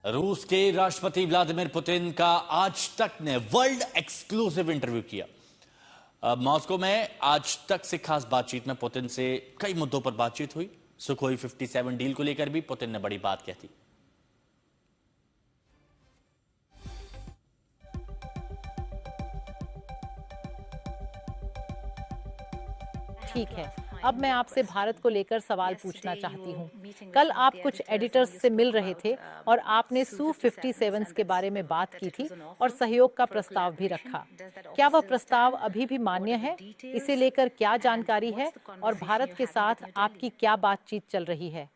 रूस के राष्ट्रपति व्लादिमीर पुतिन का आज तक ने वर्ल्ड एक्सक्लूसिव इंटरव्यू किया। मॉस्को में आज तक से खास बातचीत में पुतिन से कई मुद्दों पर बातचीत हुई। सुखोई 57 डील को लेकर भी पुतिन ने बड़ी बात कह दी। ठीक है, अब मैं आपसे भारत को लेकर सवाल पूछना चाहती हूँ। कल आप कुछ एडिटर्स से मिल रहे थे और आपने Su-57 के बारे में बात की थी और सहयोग का प्रस्ताव भी रखा। क्या वह प्रस्ताव अभी भी मान्य है? इसे लेकर क्या जानकारी है और भारत के साथ आपकी क्या बातचीत चल रही है?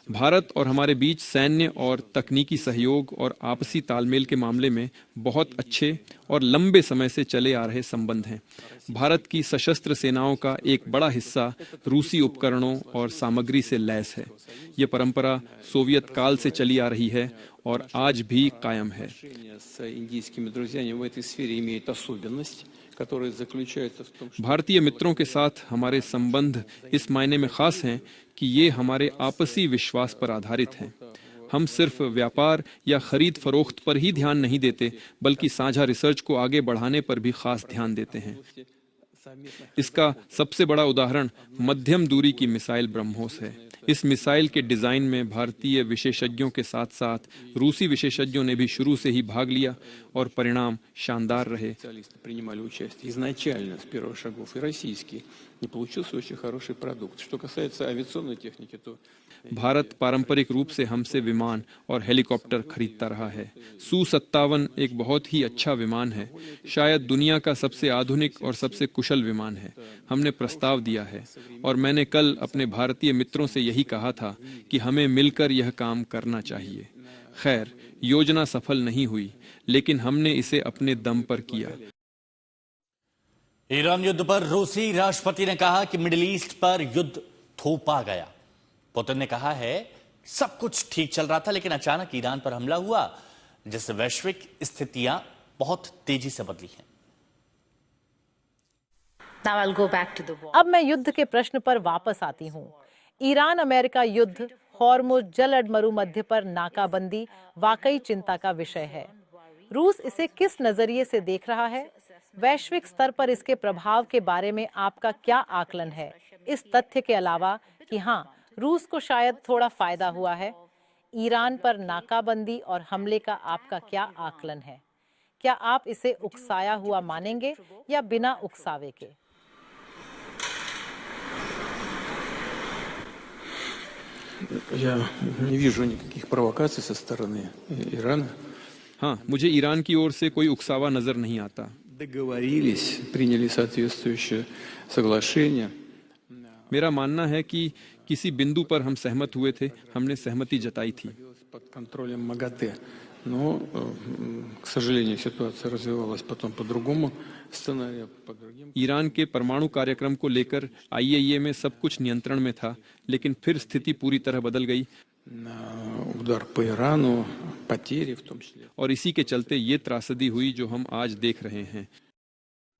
भारत और हमारे बीच सैन्य और तकनीकी सहयोग और आपसी तालमेल के मामले में बहुत अच्छे और लंबे समय से चले आ रहे संबंध हैं। भारत की सशस्त्र सेनाओं का एक बड़ा हिस्सा रूसी उपकरणों और सामग्री से लैस है। ये परंपरा सोवियत काल से चली आ रही है और आज भी कायम है। भारतीय मित्रों के साथ हमारे संबंध इस मायने में खास हैं कि ये हमारे आपसी विश्वास पर आधारित हैं। हम सिर्फ व्यापार या खरीद फरोख्त पर ही ध्यान नहीं देते, बल्कि साझा रिसर्च को आगे बढ़ाने पर भी खास ध्यान देते हैं। इसका सबसे बड़ा उदाहरण मध्यम दूरी की मिसाइल ब्रह्मोस है। इस मिसाइल के डिजाइन में भारतीय विशेषज्ञों के साथ साथ रूसी विशेषज्ञों ने भी शुरू से ही भाग लिया और परिणाम शानदार रहे। भारत पारंपरिक रूप से हमसे विमान और हेलीकॉप्टर खरीदता रहा है। Su-57 एक बहुत ही अच्छा विमान है, शायद दुनिया का सबसे आधुनिक और सबसे कुशल विमान है। हमने प्रस्ताव दिया है और मैंने कल अपने भारतीय मित्रों से यही कहा था कि हमें मिलकर यह काम करना चाहिए। खैर, योजना सफल नहीं हुई, लेकिन हमने इसे अपने दम पर किया। ईरान युद्ध पर रूसी राष्ट्रपति ने कहा कि मिडिल ईस्ट पर युद्ध थोपा गया। पुतिन ने कहा है सब कुछ ठीक चल रहा था, लेकिन अचानक ईरान पर हमला हुआ, जिससे वैश्विक स्थितियां बहुत तेजी से बदली हैं। अब मैं युद्ध के प्रश्न पर वापस आती हूँ। ईरान अमेरिका युद्ध, हॉर्मुज जल अडमरू मध्य पर नाकाबंदी वाकई चिंता का विषय है। रूस इसे किस नजरिए से देख रहा है? वैश्विक स्तर पर इसके प्रभाव के बारे में आपका क्या आकलन है, इस तथ्य के अलावा कि हाँ, रूस को शायद थोड़ा फायदा हुआ है? ईरान पर नाकाबंदी और हमले का आपका क्या आकलन है? क्या आप इसे उकसाया हुआ मानेंगे या बिना उकसावे के? हाँ, मुझे ईरान की ओर से कोई उकसावा नजर नहीं आता। मेरा मानना है कि किसी बिंदु पर हम सहमत हुए थे, हमने सहमति जताई थी। ईरान के परमाणु कार्यक्रम को लेकर IAEA में सब कुछ नियंत्रण में था, लेकिन फिर स्थिति पूरी तरह बदल गई और इसी के चलते ये त्रासदी हुई जो हम आज देख रहे हैं।